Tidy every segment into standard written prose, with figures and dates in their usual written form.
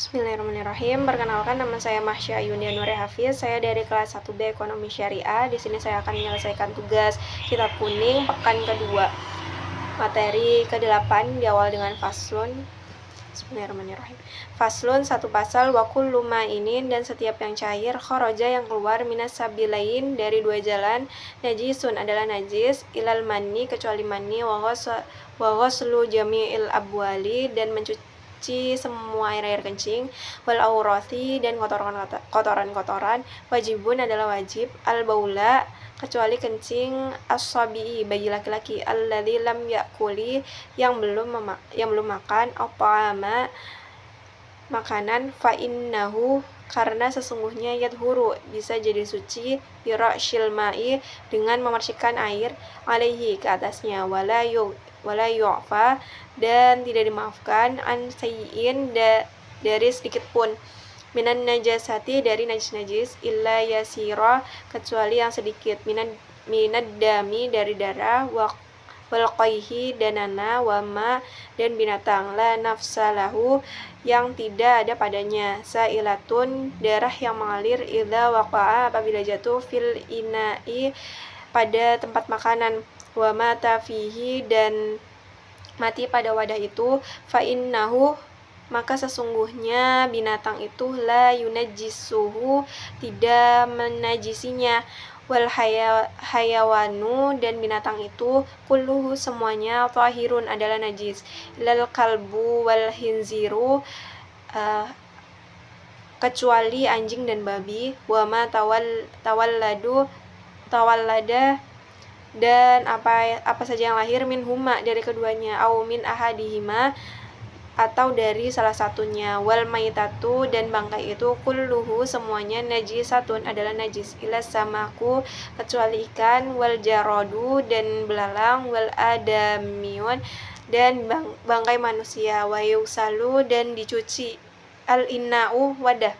Bismillahirrahmanirrahim. Perkenalkan, nama saya Mahsya Yunia Nure Hafiz. Saya dari kelas 1B Ekonomi Syariah. Di sini saya akan menyelesaikan tugas Kitab Kuning pekan kedua. Materi ke-8 diawal dengan faslun. Bismillahirrahmanirrahim. Faslun, satu pasal, wa kullu ma'inin, dan setiap yang cair, kharaja yang keluar, minas sabilain, dari dua jalan, najisun adalah najis, ilal mani kecuali mani, wa ghuslu jami'il abwali, dan mencuci semua air kencing, wal aurati, dan kotoran-kotoran, wajibun adalah wajib, al baula kecuali kencing, as-sabi'i bayi laki-laki, alladzi lam yakuli yang belum makan, apa makanan, fa innahu karena sesungguhnya yadhuru bisa jadi suci, bira'syil ma'i dengan memercikan air, alaihi ke atasnya, wala yu'fa dan tidak dimaafkan, an sayyin dari sedikit pun, minan najasati dari najis-najis, illa yasira kecuali yang sedikit, minad dami dari darah, wal qayhi danana, wama dan binatang, la nafsalahu yang tidak ada padanya, sailatun darah yang mengalir, idza waqa'a apabila jatuh, fil ina'i pada tempat makanan, wa mata fihi dan mati pada wadah itu, fa innahu maka sesungguhnya binatang itu la yunajjisuhu tidak menajisinya, wal hayawanu dan binatang itu kulluhu semuanya tahirun adalah najis, ilal kalbu wal hinziru kecuali anjing dan babi, wa ma tawallada dan apa saja yang lahir, min huma dari keduanya, au min ahadihima atau dari salah satunya, wal maitatu dan bangkai itu kulluhu semuanya najisatun adalah najis, ila samaku kecuali ikan, wal jaradu dan belalang, wal adamiyun dan bangkai manusia, wa yusalu dan dicuci, al inna'u wadah,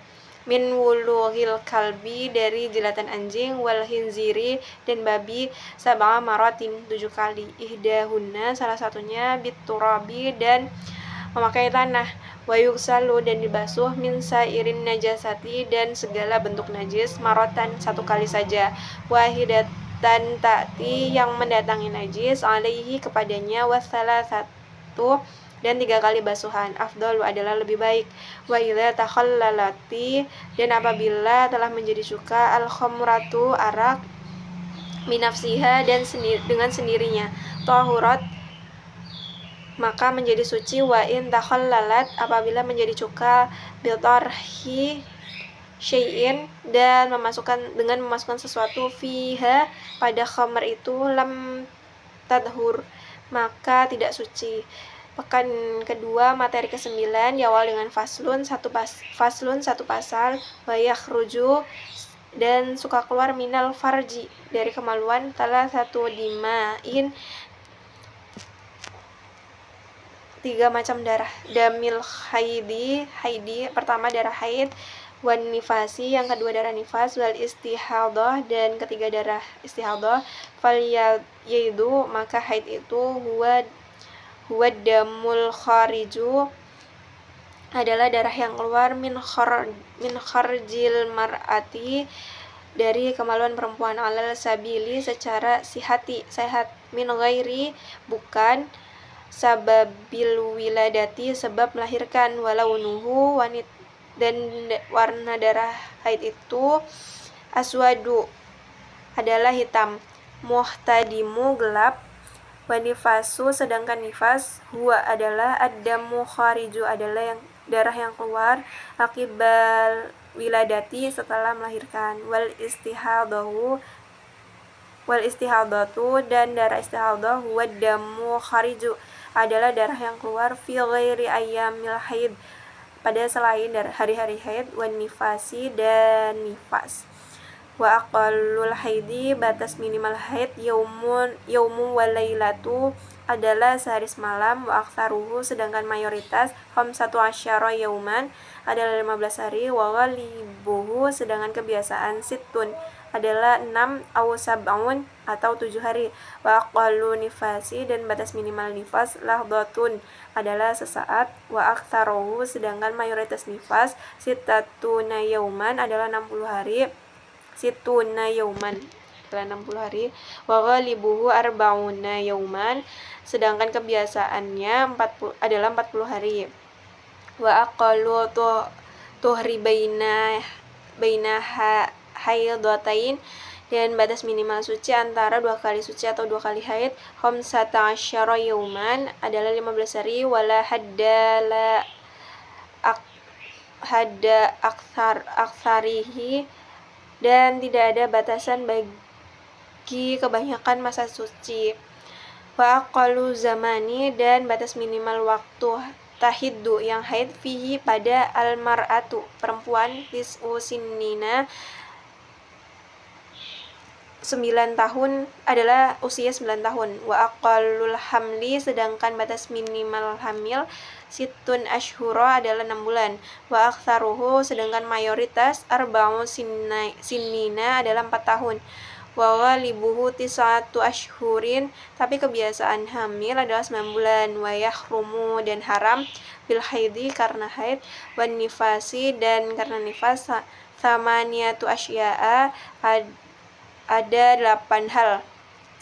min wulughil kalbi dari jilatan anjing, wal hinziri dan babi, sab'a maratin 7 kali, ihdahunna salah satunya biturabi dan memakai tanah, wa yugsalu dan dibasuh, min sairin najasati dan segala bentuk najis, marotan 1 kali saja, wahidatan ta'ti yang mendatangi najis, alaihi kepadanya, wasalasatu dan 3 kali basuhan, afdalu adalah lebih baik, wa idza takhallalati dan apabila telah menjadi cuka, al khamratu arak, minafsiha dan dengan sendirinya, tahurat maka menjadi suci, wa in takhallalat apabila menjadi cuka, bitarhi syai'in dan memasukkan sesuatu, fiha pada khamr itu, lam tadhur maka tidak suci. Pekan kedua materi ke-9 diawal dengan faslun, satu pasal, wa yakhruju dan suka keluar, minal farji dari kemaluan, salah satu dimain 3 macam darah, damil haidi pertama darah haid, wan nifasi yang kedua darah nifas, wal istihadah dan ketiga darah istihadah, fal yaidu maka haid itu huwa damul khariju adalah darah yang keluar, min kharjil mar'ati dari kemaluan perempuan, alal sabili secara sehat, min ghairi bukan, sababil wiladati sebab melahirkan, walaunuhu dan warna darah haid itu, aswadu adalah hitam, muhtadimu gelap, wanifasu sedangkan nifas, huwa adalah ad-damu khariju adalah darah yang keluar, akibal wiladati setelah melahirkan, wal istihadatu dan darah istihadah, huwa damu khariju adalah darah yang keluar, fi ghairi ayyamil haid pada selain hari-hari haid, wan nifasi dan nifas, wa aqallul haidi batas minimal haid, yaumu wa lailatu adalah sehari semalam, wa aktsaruhu sedangkan mayoritas, 15 yauman adalah 15 hari, wa ghalibuhu sedangkan kebiasaan, situn adalah 6 au sab'un atau 7 hari. Wa aqallu nifasi dan batas minimal nifas lahdhatun adalah sesaat. Wa aktsaruhu sedangkan mayoritas nifas sittatuna yauman adalah 60 hari. Situna yauman adalah 60 hari. Wa ghalibuhu arba'una yauman sedangkan kebiasaannya adalah 40 hari. Wa aqallu tuhri baina haidhatain dan batas minimal suci antara 2 kali suci atau 2 kali haid khamsata asyara yauman adalah 15 hari. Wala hadda aktsarihi dan tidak ada batasan bagi kebanyakan masa suci. Wa aqallu zamani dan batas minimal waktu tahiddu yang haid fihi pada almar'atu perempuan usinina 9 tahun adalah usia 9 tahun. Wa aqallul hamli sedangkan batas minimal hamil situn ashhura adalah 6 bulan. Wa aktsaruhu sedangkan mayoritas arba'u sinina adalah 4 tahun. Wa ghalibuhu tis'atu ashhurin tapi kebiasaan hamil adalah 9 bulan. Wa yahrumu dan haram bil haidi karena haid, wan nifasi dan karena nifas thamaniyatu asya'a ada 8 hal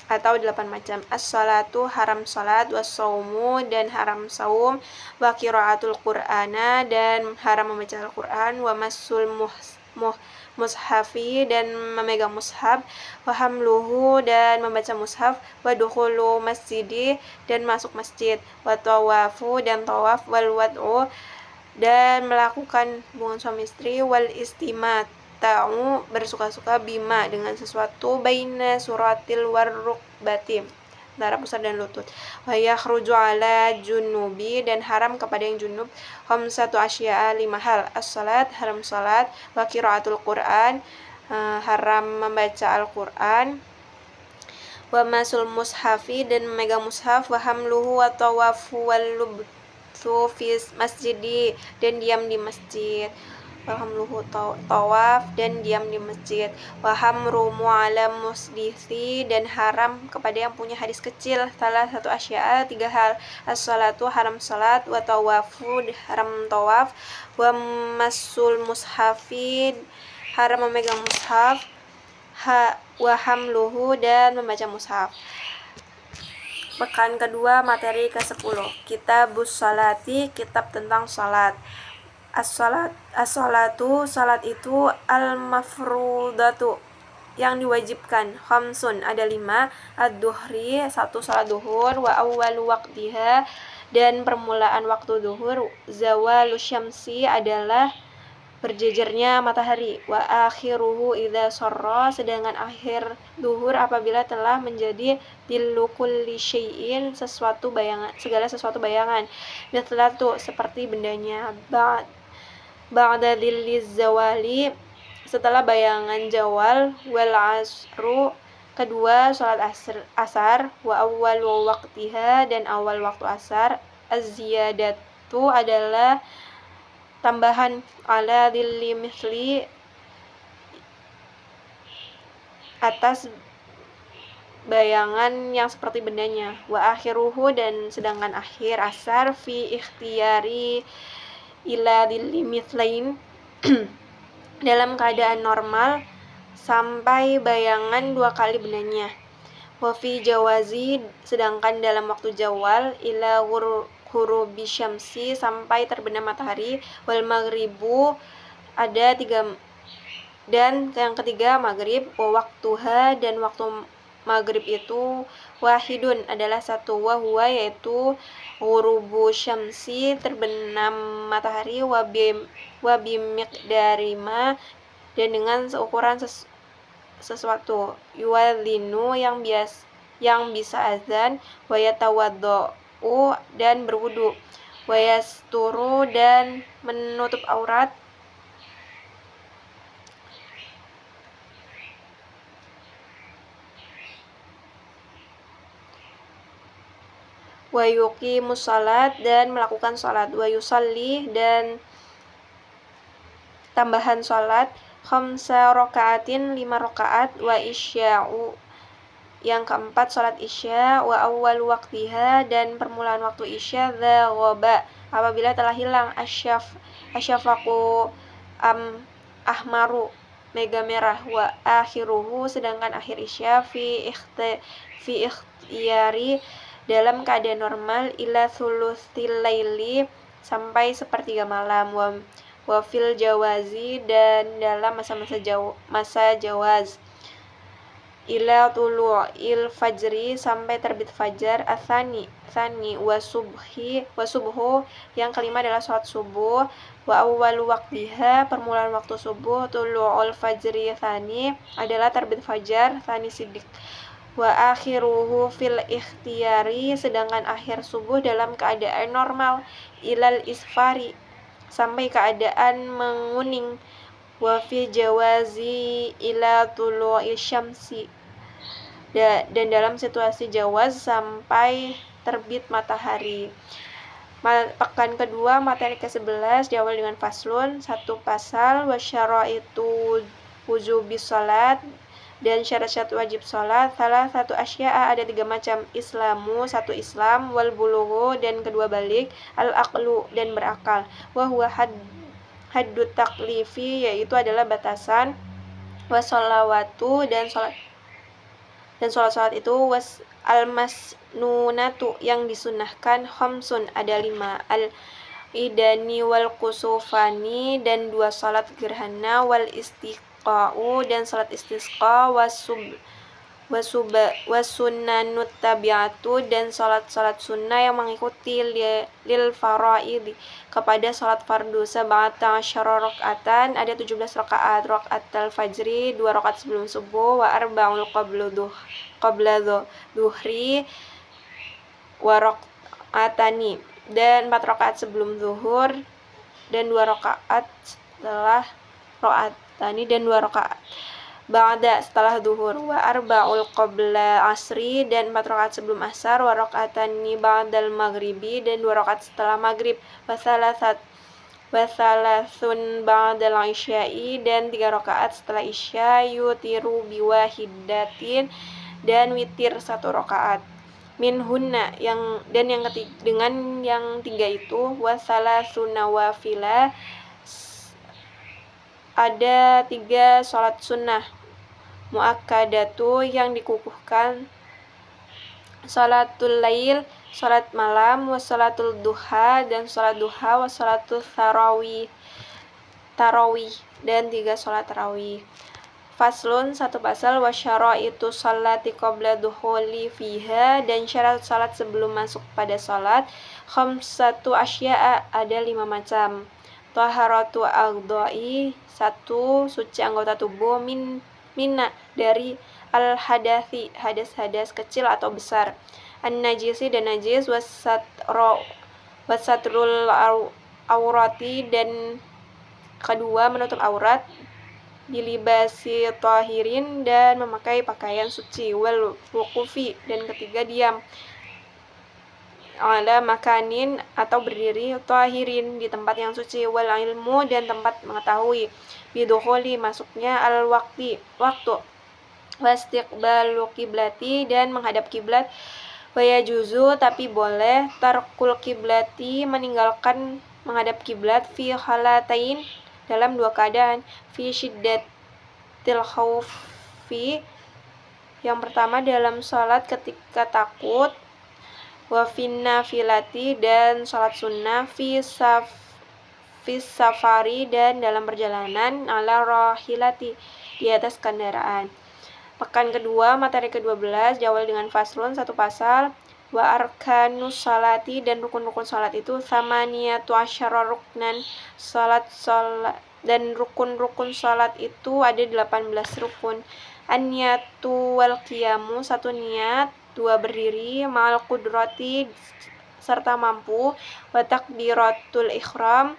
atau 8 macam. As-salatu haram salat, was-saumu dan haram saum, wa qiraatul qur'ana dan haram membaca Al-Qur'an, wa massul mushafi dan memegang mushaf, wa hamluhu dan membaca mushaf, wa dukhulu masjidi dan masuk masjid, wa tawafu dan tawaf, wal wad'u dan melakukan hubungan suami istri, wal ta'u bersuka-suka bima dengan sesuatu baina suratil warrukbati antara pusar dan lutut. Wa yakhruju ala junubi dan haram kepada yang junub khamsatu asya'a 5 hal. As-salat haram salat, wa qiraatul Qur'an haram membaca Al-Qur'an, wa masul mushafi dan memegang mushaf, wa hamluhu wa tawafu wal lubthu fi masjidi dan diam di masjid. Wahamluhu tawaf dan diam di masjid. Wahamru mu'ala musdisi dan haram kepada yang punya hadis kecil salah satu asya'a 3 hal. As-salatu haram salat, wa tawafu haram tawaf, wa masul mushafi haram memegang mushaf, wa hamluhu dan membaca mushaf. Pekan kedua materi ke-10 Kitabus Salati, kitab tentang salat. As-salatu salat itu al-mafrudatu yang diwajibkan. Khamsun ada 5. Ad-duhri 1 salat duhur, wa awwalu waqtiha dan permulaan waktu duhur, zawalu syamsi adalah berjejernya matahari, wa akhiruhu idza sarra sedangkan akhir duhur apabila telah menjadi dillu kulli syai'in segala sesuatu bayangan, mithlatu seperti bendanya, ba'da dhilliz zawali setelah bayangan zawal, wal asru kedua salat asar, wa awwalu waqtiha dan awal waktu asar, az-ziyadatu adalah tambahan ala dhilli misli atas bayangan yang seperti bendanya, wa akhiruhu dan sedangkan akhir asar fi ikhtiyari ila dhilli mithlain dalam keadaan normal sampai bayangan 2 kali bendanya, wa fi jawazi sedangkan dalam waktu jawal ila ghurubi syamsi sampai terbenam matahari, wal maghribu ada 3 dan yang ketiga maghrib, wa waktuha dan waktu maghrib itu wahidun adalah 1, wa huwa yaitu ghurubu syamsi terbenam matahari, wa bimiqdari ma dan dengan seukuran sesuatu, yuwadzinu yang bisa azan, wa yatawaddau dan berwudu, wa yasturu dan menutup aurat, wa yuqimus salat dan melakukan salat, wa yusalli dan tambahan salat, khamsa rakaatin 5 rakaat, wa isya'u yang keempat sholat isya, wa awwal waqtiha dan permulaan waktu isya, dzagaba apabila telah hilang, asyafaqu ahmaru mega merah, wa akhiruhu sedangkan akhir isya fi ikhtiyari dalam keadaan normal, ila thulutsil laili sampai sepertiga malam, wa fil jawazi dan dalam masa jawaz, ila tulu'il fajri sampai terbit fajar, atsani wa subuhu yang kelima adalah sholat subuh, wa awwalu waqtiha permulaan waktu subuh, tulu'ul fajri tsani adalah terbit fajar, tsani sidik, wa akhiruhu fil ikhtiyari sedangkan akhir subuh dalam keadaan normal, ilal isfari sampai keadaan menguning, wa fi jawazi ila tulu'i syamsi dan dalam situasi jawaz sampai terbit matahari. Pekan kedua materi ke-11 diawali dengan faslun, 1 pasal, wasyaraitu wujubis salat dan syarat-syarat wajib salat, salah satu asya'a ada 3 macam, islamu 1 Islam, wal bulughu dan kedua balik, al aqlu dan berakal, wa huwa haddut taklifi yaitu adalah batasan, wasolawatu dan sholat itu, was al-masnunatu yang disunahkan, khamsun ada 5, al-idani wal kusufani dan 2 sholat gerhana, wal istiqa'u dan sholat istisqa, wasunnanut tabi'atu dan sholat sunnah yang mengikuti lil faraid kepada sholat fardu, sab'ata asyara rakaatan ada 17 rakaat, rakaatal fajri 2 rakaat sebelum subuh, wa arba'ul qabla dhuhri wa rakaatani dan 4 rakaat sebelum zuhur dan 2 rakaat setelah rakaatani dan 2 rakaat ba'da setelah zuhur, wa arba'ul qabla asri dan 4 rakaat sebelum asar, wa rakaatani ba'dal maghribi dan 2 rakaat setelah maghrib, wa thalathun ba'dal isya'i dan 3 rakaat setelah isya, yutiru biwahidatin dan witir 1 rakaat, minhunna dan yang ketiga dengan yang 3 itu, wa thalathuna wafila ada 3 sholat sunnah muakkadatu yang dikukuhkan, sholatul lail sholat malam, wa sholatul duha dan sholat duha, wa sholatul tarawih dan 3 sholat tarawih. Faslun 1 pasal, wa syaraitu sholati qabla dukhuli fiha dan syarat sholat sebelum masuk pada sholat, khamsatu asya'a ada 5 macam, taharatu aghdai 1 suci anggota tubuh, minna dari al-hadathi hadas kecil atau besar, an-najisi dan najis, wasatrul aurati dan kedua menutup aurat, bilibasi tahirin dan memakai pakaian suci, wal wuqufi dan ketiga diam, ala makanin atau berdiri, tahirin di tempat yang suci, wal ilmu dan tempat mengetahui, bidukhuli masuknya, al waktu, wastiqbalu kiblati dan menghadap kiblat, wa yajuzu tapi boleh, tarkul kiblati meninggalkan menghadap kiblat, fi halatain dalam 2 keadaan, fi syiddatil khaufi yang pertama dalam sholat ketika takut, wa fin nafilati dan sholat sunnah, fi safari dan dalam perjalanan, ala rahilati di atas kendaraan. Pekan kedua materi ke-12 diawali dengan faslun 1 pasal, wa arkanus sholati dan rukun-rukun sholat itu, samaniyatu asyara ruknan dan rukun-rukun sholat itu ada 18 rukun, an-niyatu wal qiyamu 1 niat, 2 berdiri, ma'al qudrati serta mampu, wa takbiratul ikhram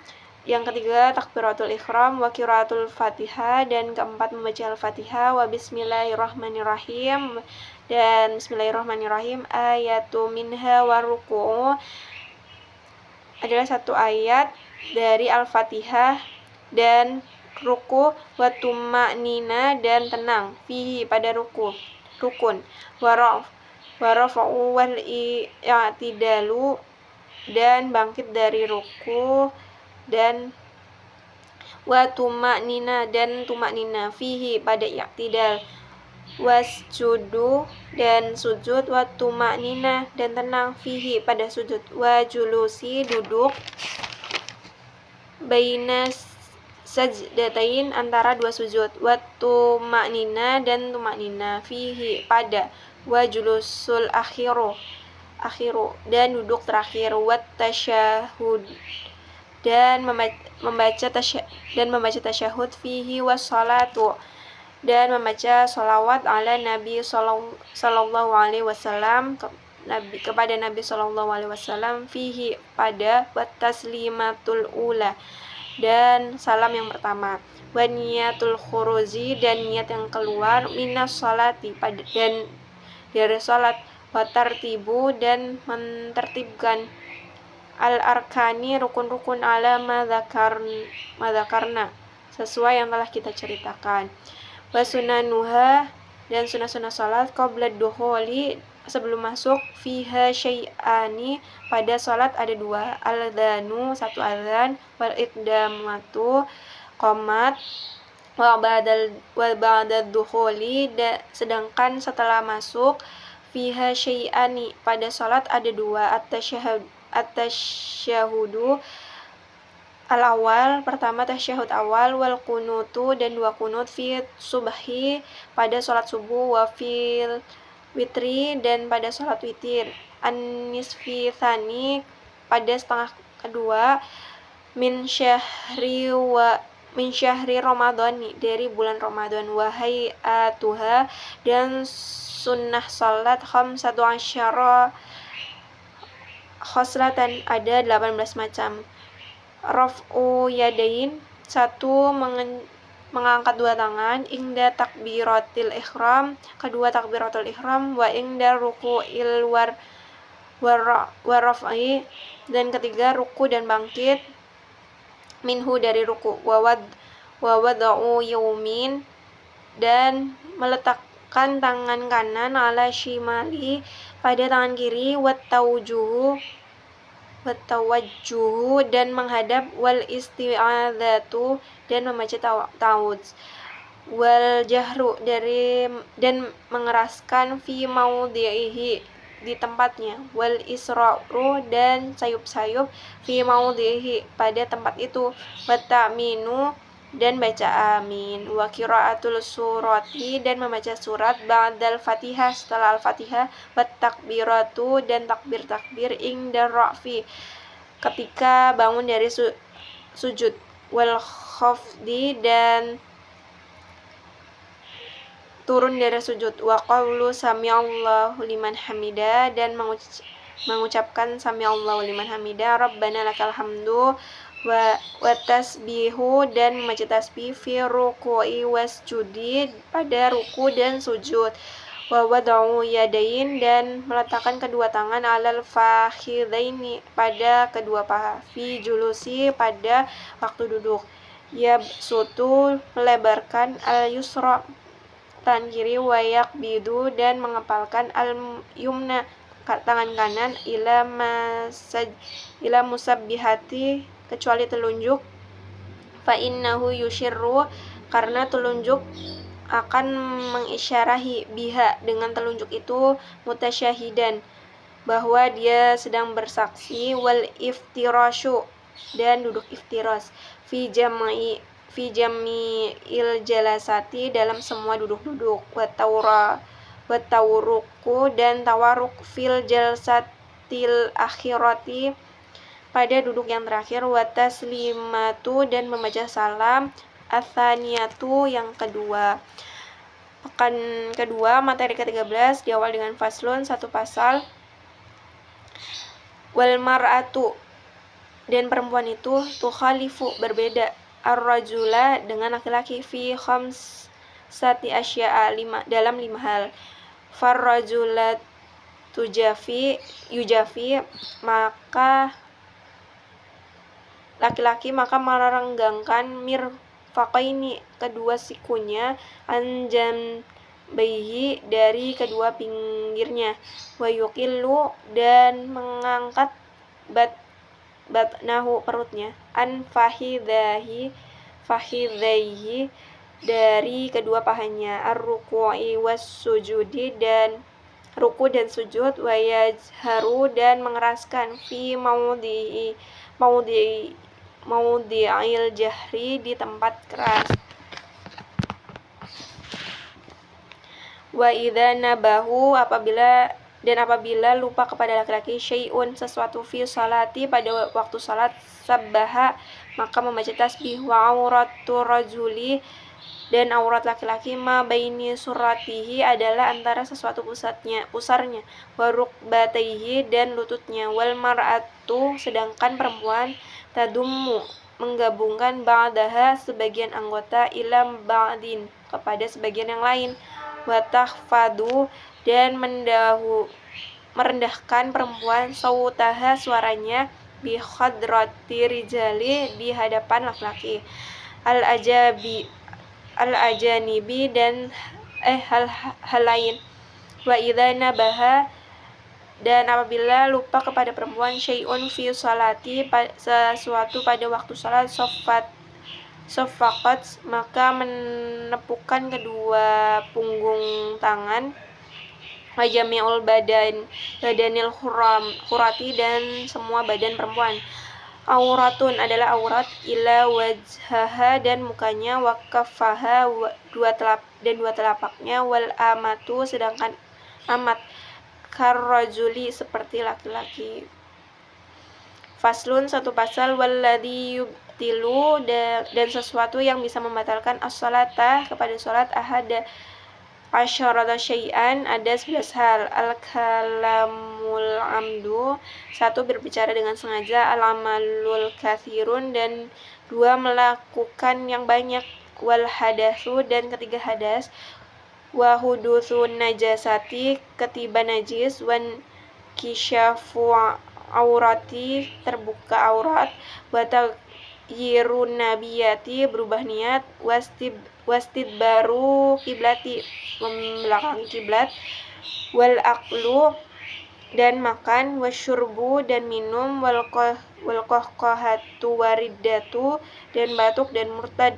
yang ketiga takbiratul ikhram, wa qiraatul fatihah dan keempat membaca al-fatihah, wa bismillahirrahmanirrahim dan bismillahirrahmanirrahim, ayatu minha wa ruku'u adalah 1 ayat dari al-fatihah dan ruku, wa tuma'nina dan tenang, fihi pada rukun, wa rafa'u wal i'tidalu dan bangkit dari ruku, dan wa tuma'nina dan tuma'nina, fihi pada i'tidal, wasjudu dan sujud, wa tuma'nina dan tenang, fihi pada sujud, wa julusi duduk, baina sajdatain antara dua sujud, wa tuma'nina dan tuma'nina, fihi pada, wa julusul akhiru dan duduk terakhir, wa tasyahud dan membaca tasyahud, fihi wassalatu dan membaca sholawat ala Nabi sallallahu alaihi wasallam kepada Nabi sallallahu alaihi wasallam, fihi pada, wa taslimatul ula dan salam yang pertama, wa niyatul khuruji dan niat yang keluar, minas sholati dan dari salat, wa tartibu dan mentertibkan, al-arkani rukun-rukun, ala madzakarna sesuai yang telah kita ceritakan, wa sunanuha dan sunah-sunah salat, qabla dukhuli sebelum masuk, fiha syai'ani pada salat ada dua, al-dzanu satu adzan, wal iqdamatu qomat, wa ba'da dukhuli sedangkan setelah masuk, fiha syai'ani pada salat ada dua, at-tasyahudu al-awal pertama tasyahud awal, wal kunutu dan dua kunut, fi subhi pada salat subuh, wa fil witri dan pada salat witir, an-nisfi tsani pada setengah kedua, min syahri Ramadhani dari bulan Ramadan, wa hayatuha dan sunnah salat, khamsatu asyara khoslatan ada 18 macam, raf'u yadain satu mengangkat dua tangan, ingda takbiratil ihram kedua takbiratul ihram, wa ingda ruku'il warraf'i dan ketiga ruku dan bangkit, minhu dari ruku, wa wada'u yaumin dan meletakkan tangan kanan, ala shimali pada tangan kiri, wat tawajjuhu dan menghadap, wal isti'adzatu dan membaca ta'awudz, wal jahru dan mengeraskan, fi maudhi'ihi di tempatnya, wal isra'u dan sayup-sayup, fi maudhi'ihi pada tempat itu, wa ta'minu dan baca amin, wa qiraatul surati dan membaca surat, ba'dal fatihah setelah al-fatihah, wa takbiratu dan takbir ingda ra'fi ketika bangun dari sujud, wal khafdi dan turun dari sujud, wa qawlu sami'allahu liman hamida dan mengucapkan sami'allahu liman hamida, rabbana lakal hamdu, wa tasbihu dan membaca tasbih, fi ruku'i wasjudi pada ruku dan sujud, wa wada'u yadain dan meletakkan kedua tangan, alal fakhidaini pada kedua paha, fi julusi pada waktu duduk, yabsutu melebarkan, al yusra tangan kiri, wa yaqbidu dan mengepalkan, al yumna tangan kanan, ila musabbihati kecuali telunjuk, fa innahu yushirru karena telunjuk akan mengisyarahi, biha dengan telunjuk itu, mutasyahidan bahwa dia sedang bersaksi, wal iftirasyu dan duduk iftiras, fi jami'il jalasati dalam semua duduk-duduk, wa tawruku dan tawaruk, fil jalsatil akhirati pada duduk yang terakhir, wa taslimatu dan membaca salam, atsaniyatu yang kedua. Pekan kedua materi ke-13 diawali dengan faslun satu pasal, wal mar'atu dan perempuan itu, tukhalifu berbeda, ar-rajula dengan laki-laki, fi khamsati asya'a dalam 5 hal, far-rajula yujafi maka laki-laki merenggangkan mirfaqaini kedua sikunya, anjam baihi dari kedua pinggirnya, wa yuqillu dan mengangkat batnahu perutnya, an fahidaihi dari kedua pahanya, ar-ruku'i was sujudi dan ruku dan sujud, wa yajharu dan mengeraskan fi maudhi'il jahri di tempat keras. Wa idza nabahu apabila lupa kepada laki-laki syai'un sesuatu fi salati pada waktu salat, sabbaha maka membaca tasbih, wa auratur rajuli dan aurat laki-laki ma baini suratihi adalah antara sesuatu pusarnya, wa rukbataihi dan lututnya, wal mar'atu sedangkan perempuan tadummu menggabungkan ba'daha sebagian anggota ila ba'din kepada sebagian yang lain, wa tahfadu dan merendahkan perempuan sautaha suaranya bi khadrati rijali di hadapan laki-laki, al-ajanibi dan hal lain. Wa idza nabaha dan apabila lupa kepada perempuan syai'un fi salati sesuatu pada waktu salat, sofaqat maka menepukkan kedua punggung tangan, wa jami'ul badanil khurati dan semua badan perempuan, auratun adalah aurat, ila wajhaha dan mukanya, wa kaffaha dua telapaknya, wal amatu sedangkan amat, karrajuli seperti laki-laki. Faslun satu pasal, walladzi yubtilu dan sesuatu yang bisa membatalkan as-salata kepada salat, ahada asyarata syai'an ada 11 hal, al-kalamul amdu satu berbicara dengan sengaja, al-amalul kathirun dan dua melakukan yang banyak, wal hadatsu dan ketiga hadas, wa hudutsun najasati ketiba najis, wan kisyafu aurati terbuka aurat, wa taghyirun nabiyati berubah niat, wastidbaru kiblati membelakangi kiblat, wal aklu dan makan, wasyurbu dan minum, wal qahqahatu waridatu dan batuk dan murtad.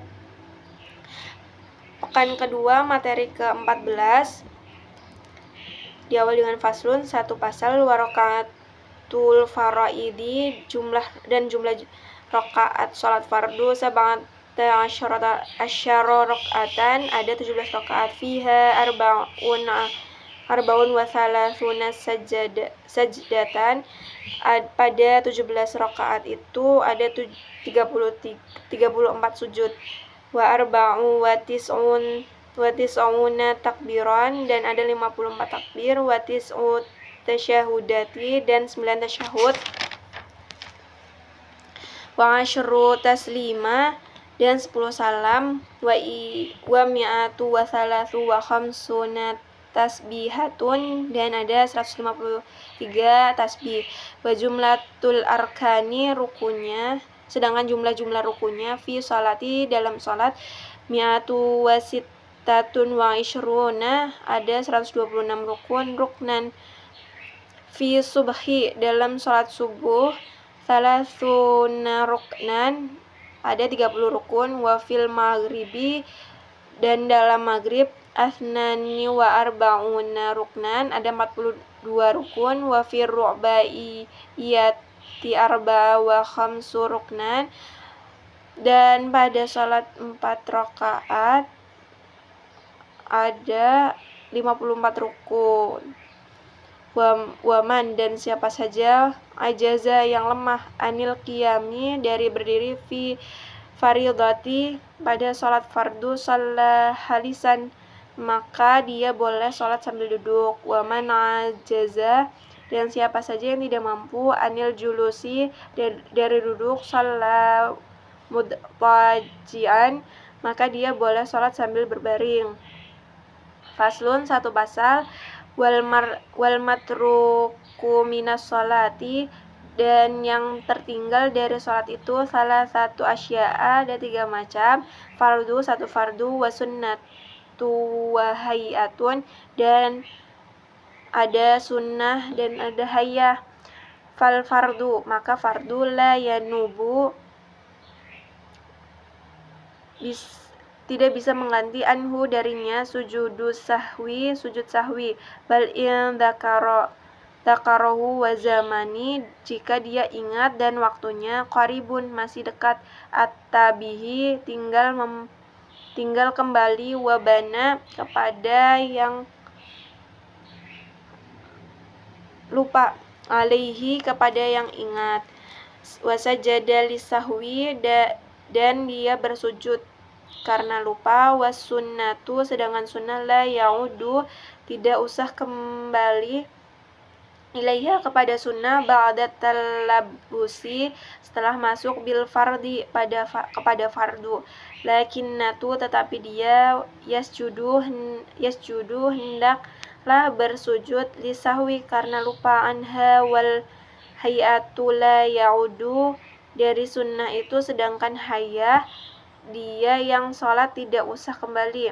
Pekan kedua materi ke-14 diawali dengan faslun satu pasal, warakatul faraidi jumlah rakaat salat fardu, sab'ata asyara rakaatan ada 17 rakaat, fiha arbaun wa thalathuna sajdatan pada 17 rakaat itu ada 34 sujud, wa arba'u wa tis'una takbiran dan ada 54 takbir, wa tis'u tasyahudati dan 9 tasyahud, wa asyru taslima dan 10 salam, wa mi'atu wa thalathu wa khamsuna tasbihatun dan ada 153 tasbih, wa jumlatul arkani rukunya sedangkan jumlah rukunya fi salati dalam salat, mi'atu wa sittatun wa ishruna ada 126 ruknan, fi subhi dalam salat subuh, thalathuna ruknan ada 30 rukun, wa fil maghribi dan dalam maghrib, athnani wa arba'una ruknan ada 42 rukun, wa fir ru'baiyati arba'a wa khamsu ruknan dan pada salat 4 rakaat ada 54 rukun. Waman dan siapa saja ajaza yang lemah anil qiyami dari berdiri fi faridati pada salat fardu, shalla halisan maka dia boleh salat sambil duduk, waman ajaza dan siapa saja yang tidak mampu anil julusi dari duduk, shalla mudtajian maka dia boleh salat sambil berbaring. Faslun satu pasal, wal matruku minas salati dan yang tertinggal dari sholat itu salah satu asya'a, ada 3 macam, fardu, 1 fardu, wa sunnatu wa hayatun, dan ada sunnah dan ada hayah. Fal fardu, maka fardu la yanubu, tidak bisa mengganti anhu darinya sujud sahwi, bal in dzakarahu wa zamani, jika dia ingat dan waktunya, qaribun, masih dekat, at-tabihi, tinggal kembali, wabana, kepada yang lupa, alaihi, kepada yang ingat, wasajada lisahwi, dan dia bersujud karena lupa, wasunnatu, sedangkan sunnah la yaudu, tidak usah kembali, ilaiha, kepada sunnah, ba'da talabusi, setelah masuk bil fardi, kepada fardu, lakinnatu, tetapi dia yasjudu hendaklah bersujud lisahwi, karena lupa, anha wal hayatu la yaudu, dari sunnah itu, sedangkan hayah, dia yang sholat tidak usah kembali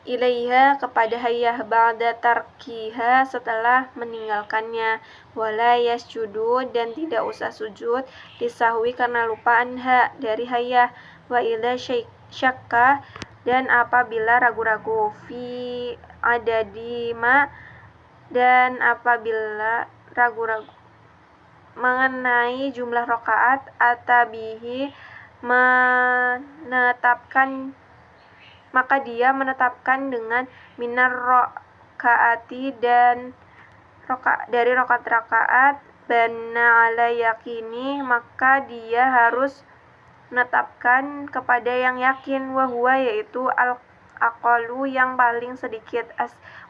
ilaiha, kepada hayah, ba'da tarkiha, setelah meninggalkannya, wala yasjudu, dan tidak usah sujud lisahwi, karena lupa, anha, dari hayah, wa idza syakka, dan apabila ragu-ragu, fi adadima, dan apabila ragu-ragu mengenai jumlah rakaat, atabihi, maka dia menetapkan dengan minar rakaati, dan dari rakaat, bana ala yakini, maka dia harus menetapkan kepada yang yakin, wahwa, yaitu al-aqalu, yang paling sedikit,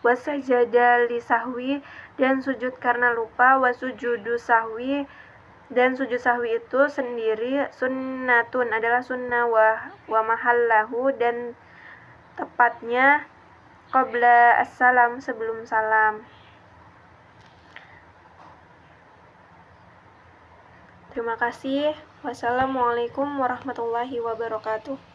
wasajada lisahwi, dan sujud karena lupa, wasujudu sahwi, dan sujud sahwi itu sendiri sunnatun, adalah sunnah, wa mahallahu, dan tepatnya qabla as-salam, sebelum salam. Terima kasih. Wassalamualaikum warahmatullahi wabarakatuh.